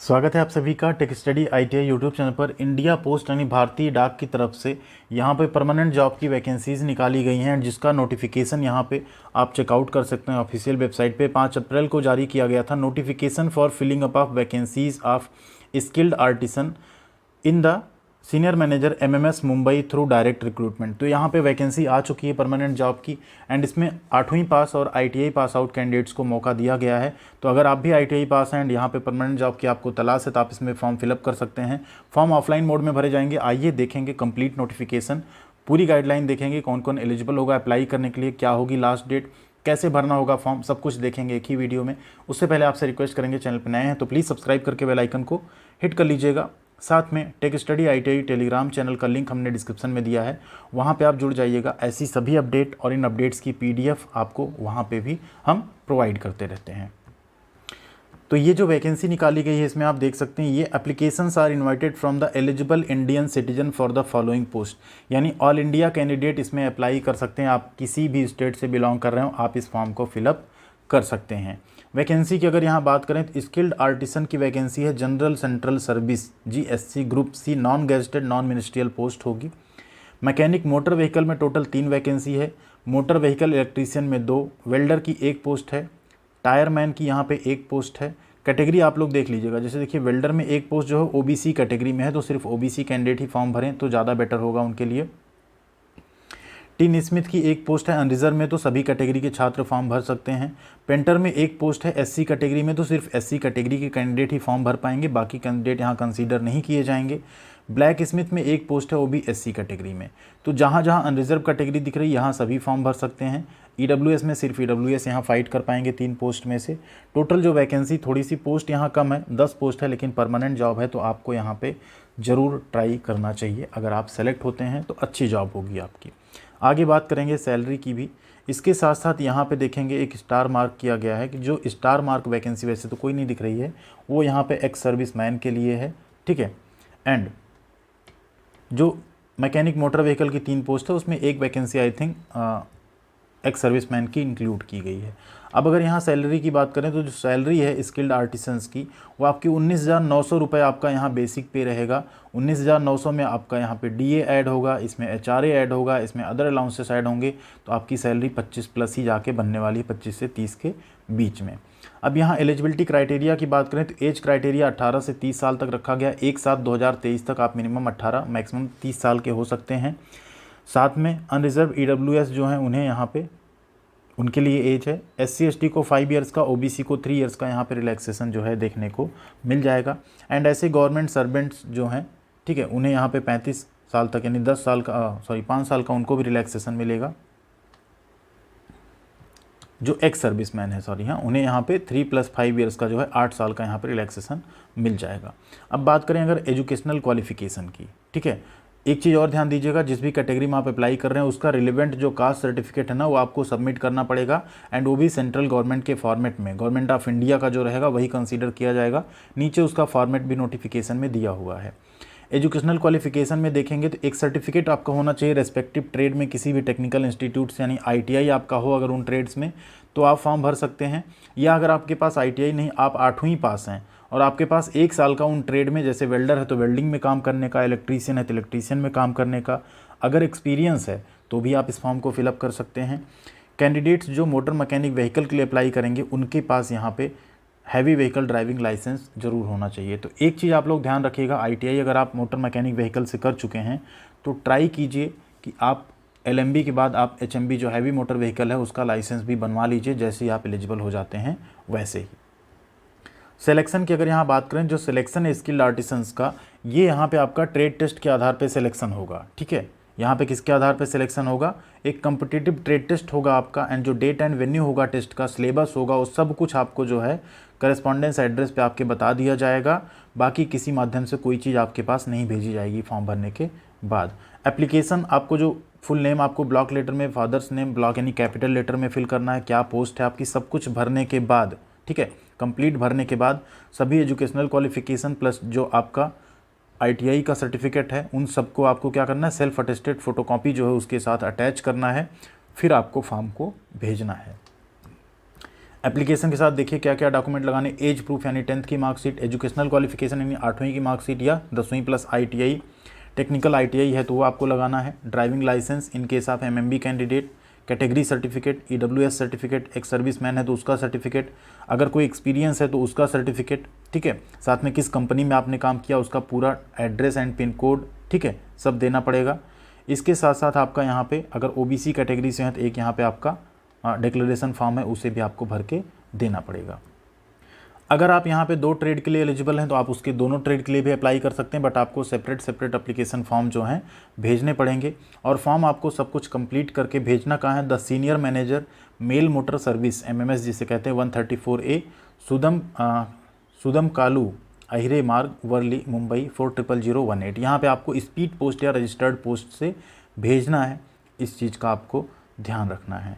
स्वागत है आप सभी का tech study ITI YouTube channel पर। इंडिया पोस्ट यानी भारतीय डाक की तरफ से यहाँ पे परमानेंट जॉब की वैकेंसीज़ निकाली गई हैं, जिसका नोटिफिकेशन यहाँ पे आप चेकआउट कर सकते हैं ऑफिशियल वेबसाइट पे। 5 अप्रैल को जारी किया गया था notification for filling up of vacancies of skilled artisan in the senior manager MMS Mumbai through direct recruitment. तो यहाँ पे वैकेंसी आ चुकी है परमानेंट जॉब की, एंड इसमें 8वीं पास और ITI पास आउट कैंडिडेट्स को मौका दिया गया है। तो अगर आप भी ITI पास हैं एंड यहाँ पे परमानेंट जॉब की आपको तलाश है तो आप इसमें फॉर्म फिलअप कर सकते हैं। फॉर्म ऑफलाइन मोड में भरे जाएंगे। आइए देखेंगे कंप्लीट नोटिफिकेशन, पूरी गाइडलाइन देखेंगे, कौन कौन एलिजिबल होगा अप्लाई करने के लिए, क्या होगी लास्ट डेट, कैसे भरना होगा फॉर्म, सब कुछ देखेंगे एक ही वीडियो में। उससे पहले आपसे रिक्वेस्ट करेंगे, चैनल पर नए हैं तो प्लीज़ सब्सक्राइब करके बेल आइकन को हिट कर लीजिएगा। साथ में tech study ITI Telegram channel का लिंक हमने डिस्क्रिप्शन में दिया है, वहाँ पे आप जुड़ जाइएगा। ऐसी सभी अपडेट और इन अपडेट्स की PDF आपको वहाँ पे भी हम प्रोवाइड करते रहते हैं। तो ये जो वैकेंसी निकाली गई है इसमें आप देख सकते हैं, ये applications are invited from the eligible Indian citizen for the following post, यानी ऑल इंडिया कैंडिडेट इसमें अप्लाई कर सकते हैं। आप किसी भी स्टेट से बिलोंग कर रहे हो आप इस फॉर्म को फिलअप कर सकते हैं। वैकेंसी की अगर यहाँ बात करें तो स्किल्ड आर्टिसन की वैकेंसी है, general central service GSC group C non gazetted non ministerial post होगी। मैकेनिक मोटर व्हीकल में टोटल 3 वैकेंसी है, मोटर व्हीकल इलेक्ट्रीशियन में 2, वेल्डर की 1 पोस्ट है, टायरमैन की यहाँ पे 1 पोस्ट है। कैटेगरी आप लोग देख लीजिएगा, जैसे देखिए वेल्डर में 1 पोस्ट जो है OBC कैटेगरी में है, तो सिर्फ OBC कैंडिडेट ही फॉर्म भरें तो ज़्यादा बेटर होगा उनके लिए। टीन स्मिथ की 1 पोस्ट है अनरिजर्व में, तो सभी कैटेगरी के छात्र फॉर्म भर सकते हैं। पेंटर में 1 पोस्ट है SC कैटेगरी में, तो सिर्फ SC कैटेगरी के कैंडिडेट ही फॉर्म भर पाएंगे, बाकी कैंडिडेट यहाँ कंसीडर नहीं किए जाएंगे। ब्लैक स्मिथ में 1 पोस्ट है, वो भी SC कैटेगरी में। तो जहाँ जहाँ अनरिजर्व कैटेगरी दिख रही है यहाँ सभी फॉर्म भर सकते हैं। EWS में सिर्फ EWS यहाँ फाइट कर पाएंगे 3 पोस्ट में से। टोटल जो वैकेंसी, थोड़ी सी पोस्ट यहाँ कम है, 10 पोस्ट है, लेकिन परमानेंट जॉब है तो आपको यहाँ पे ज़रूर ट्राई करना चाहिए। अगर आप सेलेक्ट होते हैं तो अच्छी जॉब होगी आपकी। आगे बात करेंगे सैलरी की भी। इसके साथ साथ यहाँ पे देखेंगे एक स्टार मार्क किया गया है कि जो स्टार मार्क वैकेंसी वैसे तो कोई नहीं दिख रही है, वो यहाँ पे एक्स सर्विस मैन के लिए है, ठीक है। एंड जो मैकेनिक मोटर व्हीकल की 3 पोस्ट है उसमें 1 vacancy I think ex serviceman की इंक्लूड की गई है। अब अगर यहाँ सैलरी की बात करें तो जो सैलरी है स्किल्ड आर्टिसंस की वो आपकी 19,900 रुपये आपका यहाँ बेसिक पे रहेगा। 19,900 में आपका यहाँ पे DA ऐड होगा, इसमें HRA ऐड होगा, इसमें अदर अलाउंसेस ऐड होंगे, तो आपकी सैलरी 25 प्लस ही जाके बनने वाली है, 25 से 30 के बीच में। अब यहाँ एलिजिबिलिटी क्राइटेरिया की बात करें तो एज क्राइटेरिया 18 से 30 साल तक रखा गया। 1/7/2023 तक आप मिनिमम 18 मैक्सिमम 30 साल के हो सकते हैं। साथ में अनरिजर्व EWS जो हैं उन्हें यहाँ पे उनके लिए एज है। SC ST को 5 ईयर्स का, OBC को 3 ईयर्स का यहाँ पे रिलैक्सेशन जो है देखने को मिल जाएगा। एंड ऐसे गवर्नमेंट सर्वेंट्स जो हैं, ठीक है, उन्हें यहाँ पे 35 साल तक यानी 10 साल का 5 साल का उनको भी रिलैक्सेशन मिलेगा। जो एक्स सर्विसमैन है हाँ, उन्हें यहाँ पे 3 + 5 ईयर्स का जो है 8 साल का यहाँ पे रिलैक्सेशन मिल जाएगा। अब बात करें अगर एजुकेशनल क्वालिफिकेशन की, ठीक है, एक चीज़ और ध्यान दीजिएगा, जिस भी कैटेगरी में आप अप्लाई कर रहे हैं उसका रिलेवेंट जो कास्ट सर्टिफिकेट है ना वो आपको सबमिट करना पड़ेगा, एंड वो भी सेंट्रल गवर्नमेंट के फॉर्मेट में, गवर्नमेंट ऑफ इंडिया का जो रहेगा वही कंसीडर किया जाएगा। नीचे उसका फॉर्मेट भी नोटिफिकेशन में दिया हुआ है। एजुकेशनल क्वालिफिकेशन में देखेंगे तो एक सर्टिफिकेट आपका होना चाहिए रेस्पेक्टिव ट्रेड में, किसी भी टेक्निकल इंस्टीट्यूट से, यानी ITI आपका हो अगर उन ट्रेड्स में तो आप फॉर्म भर सकते हैं। या अगर आपके पास ITI नहीं, आप 8वीं पास हैं और आपके पास 1 साल का उन ट्रेड में, जैसे वेल्डर है तो वेल्डिंग में काम करने का, इलेक्ट्रीशियन है तो इलेक्ट्रीशियन में काम करने का अगर एक्सपीरियंस है तो भी आप इस फॉर्म को फिलअप कर सकते हैं। कैंडिडेट्स जो मोटर मैकेनिक व्हीकल के लिए अप्लाई करेंगे उनके पास यहाँ पे हैवी व्हीकल ड्राइविंग लाइसेंस ज़रूर होना चाहिए। तो एक चीज़ आप लोग ध्यान रखिएगा, ITI अगर आप मोटर मैकेनिक व्हीकल से कर चुके हैं तो ट्राई कीजिए कि आप LMB के बाद आप HMB जो हैवी मोटर व्हीकल है उसका लाइसेंस भी बनवा लीजिए, जैसे ही आप एलिजिबल हो जाते हैं वैसे ही। सिलेक्शन की अगर यहाँ बात करें, जो सिलेक्शन है स्किल्ड आर्टिसंस का, ये यहाँ पे आपका ट्रेड टेस्ट के आधार पे सिलेक्शन होगा, ठीक है। यहाँ पे किसके आधार पे सिलेक्शन होगा, एक कम्पिटिटिव ट्रेड टेस्ट होगा आपका, एंड जो डेट एंड वेन्यू होगा टेस्ट का, सिलेबस होगा, वो सब कुछ आपको जो है करस्पॉन्डेंस एड्रेस पे आपके बता दिया जाएगा। बाकी किसी माध्यम से कोई चीज़ आपके पास नहीं भेजी जाएगी फॉर्म भरने के बाद। एप्लीकेशन आपको जो फुल नेम आपको ब्लॉक लेटर में, फादर्स नेम ब्लॉक यानी कैपिटल लेटर में फिल करना है, क्या पोस्ट है आपकी, सब कुछ भरने के बाद, ठीक है, कंप्लीट भरने के बाद सभी एजुकेशनल क्वालिफिकेशन प्लस जो आपका ITI का सर्टिफिकेट है उन सबको आपको क्या करना है, सेल्फ अटेस्टेड फोटोकॉपी जो है उसके साथ अटैच करना है, फिर आपको फॉर्म को भेजना है। एप्लीकेशन के साथ देखिए क्या क्या डॉक्यूमेंट लगाने, एज प्रूफ यानी 10th की मार्कशीट, एजुकेशनल क्वालिफिकेशन यानी 8वीं की मार्कशीट या 10वीं प्लस ITI, टेक्निकल ITI है तो वो आपको लगाना है, ड्राइविंग लाइसेंस इन केस आप MMB candidate, category certificate, EWS certificate, एक सर्विसमैन है तो उसका सर्टिफिकेट, अगर कोई एक्सपीरियंस है तो उसका सर्टिफिकेट, ठीक है, साथ में किस कंपनी में आपने काम किया उसका पूरा एड्रेस एंड पिन कोड, ठीक है, सब देना पड़ेगा। इसके साथ साथ आपका यहाँ पे अगर OBC कैटेगरी से हैं तो एक यहाँ पे आपका डिक्लेरेशन फॉर्म है, उसे भी आपको भर के देना पड़ेगा। अगर आप यहाँ पे 2 ट्रेड के लिए एलिजिबल हैं तो आप उसके दोनों ट्रेड के लिए भी अप्लाई कर सकते हैं, बट आपको सेपरेट एप्लीकेशन फॉर्म जो हैं भेजने पड़ेंगे। और फॉर्म आपको सब कुछ कंप्लीट करके भेजना कहाँ है, the senior manager mail motor service MMS जिसे कहते हैं 134A सुदम कालू अहिरे मार्ग वर्ली मुंबई 400018। यहाँ पे आपको स्पीड पोस्ट या रजिस्टर्ड पोस्ट से भेजना है, इस चीज़ का आपको ध्यान रखना है।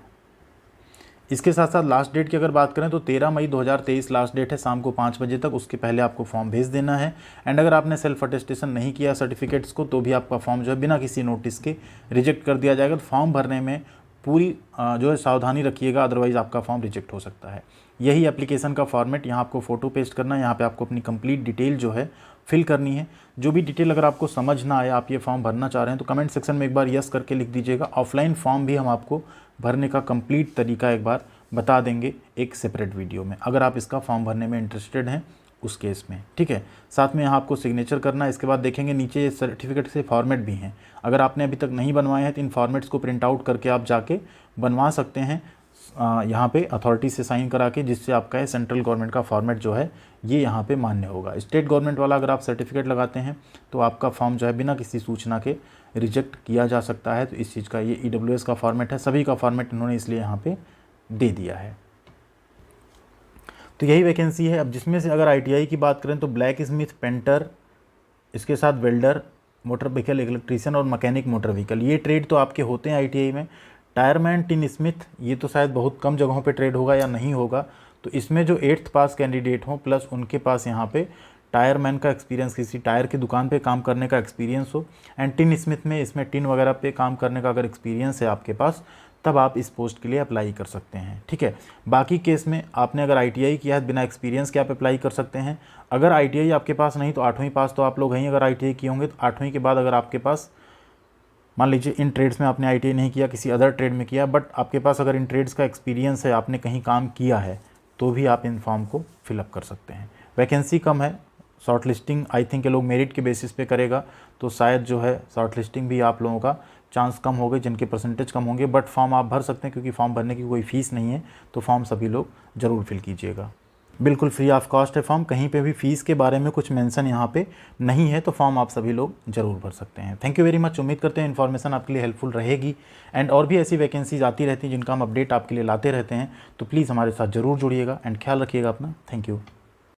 इसके साथ साथ लास्ट डेट की अगर बात करें तो 13 मई 2023 लास्ट डेट है, शाम को 5 बजे तक, उसके पहले आपको फॉर्म भेज देना है। एंड अगर आपने सेल्फ अटेस्टेशन नहीं किया सर्टिफिकेट्स को तो भी आपका फॉर्म जो है बिना किसी नोटिस के रिजेक्ट कर दिया जाएगा। तो फॉर्म भरने में पूरी जो है सावधानी रखिएगा, अदरवाइज़ आपका फॉर्म रिजेक्ट हो सकता है। यही एप्लीकेशन का फॉर्मेट, यहाँ आपको फ़ोटो पेस्ट करना है, यहाँ पे आपको अपनी कंप्लीट डिटेल जो है फिल करनी है। जो भी डिटेल अगर आपको समझ ना आए, आप ये फॉर्म भरना चाह रहे हैं तो कमेंट सेक्शन में एक बार यस करके लिख दीजिएगा। ऑफलाइन फॉर्म भी हम आपको भरने का कंप्लीट तरीका एक बार बता देंगे एक सेपरेट वीडियो में, अगर आप इसका फॉर्म भरने में इंटरेस्टेड हैं उस केस में, ठीक है। साथ में यहाँ आपको सिग्नेचर करना है। इसके बाद देखेंगे नीचे सर्टिफिकेट से फॉर्मेट भी हैं, अगर आपने अभी तक नहीं बनवाए हैं तो इन फॉर्मेट्स को प्रिंट आउट करके आप जाके बनवा सकते हैं यहाँ पे अथॉरिटी से साइन करा के, जिससे आपका है सेंट्रल गवर्नमेंट का फॉर्मेट जो है ये यहाँ पे मान्य होगा। स्टेट गवर्नमेंट वाला अगर आप सर्टिफिकेट लगाते हैं तो आपका फॉर्म जो है बिना किसी सूचना के रिजेक्ट किया जा सकता है। तो इस चीज़ का ये EWS का फॉर्मेट है, सभी का फॉर्मेट इन्होंने इसलिए यहाँ पे दे दिया है। तो यही वैकेंसी है। अब जिसमें से अगर ITI की बात करें तो ब्लैक स्मिथ, पेंटर, इसके साथ वेल्डर, मोटर व्हीकल इलेक्ट्रीशियन और मैकेनिक मोटर व्हीकल, ये ट्रेड तो आपके होते हैं ITI में। टायरमैन, टिन स्मिथ, ये तो शायद बहुत कम जगहों पे ट्रेड होगा या नहीं होगा, तो इसमें जो 8th पास कैंडिडेट हों प्लस उनके पास यहाँ पे टायरमैन का एक्सपीरियंस, किसी टायर की दुकान पे काम करने का एक्सपीरियंस हो, एंड टिन स्मिथ में इसमें टिन वगैरह पे काम करने का अगर एक्सपीरियंस है आपके पास, तब आप इस पोस्ट के लिए अप्लाई कर सकते हैं, ठीक है। बाकी केस में आपने अगर ITI किया है बिना एक्सपीरियंस के आप अप्लाई कर सकते हैं। अगर ITI आपके पास नहीं तो 8वीं पास तो आप लोग हैं, अगर ITI किए होंगे तो 8वीं के बाद अगर आपके पास, मान लीजिए इन ट्रेड्स में आपने ITI नहीं किया, किसी अदर ट्रेड में किया, बट आपके पास अगर इन ट्रेड्स का एक्सपीरियंस है, आपने कहीं काम किया है, तो भी आप इन फॉर्म को फिलअप कर सकते हैं। वैकेंसी कम है, शॉर्ट लिस्टिंग आई थिंक ये लोग मेरिट के बेसिस पे करेगा, तो शायद जो है शॉर्ट लिस्टिंग भी आप लोगों का चांस कम हो गए, जिनके परसेंटेज कम होंगे, बट फॉर्म आप भर सकते हैं क्योंकि फॉर्म भरने की कोई फ़ीस नहीं है। तो फॉर्म सभी लोग ज़रूर फिल कीजिएगा, बिल्कुल फ्री ऑफ कॉस्ट है फॉर्म, कहीं पे भी फ़ीस के बारे में कुछ मेंशन यहाँ पे नहीं है, तो फॉर्म आप सभी लोग ज़रूर भर सकते हैं। थैंक यू वेरी मच, उम्मीद करते हैं इन्फॉर्मेशन आपके लिए हेल्पफुल रहेगी। एंड और भी ऐसी वैकेंसीज आती रहती हैं जिनका हम अपडेट आपके लिए लाते रहते हैं, तो प्लीज़ हमारे साथ ज़रूर जुड़िएगा एंड ख्याल रखिएगा अपना। Thank you.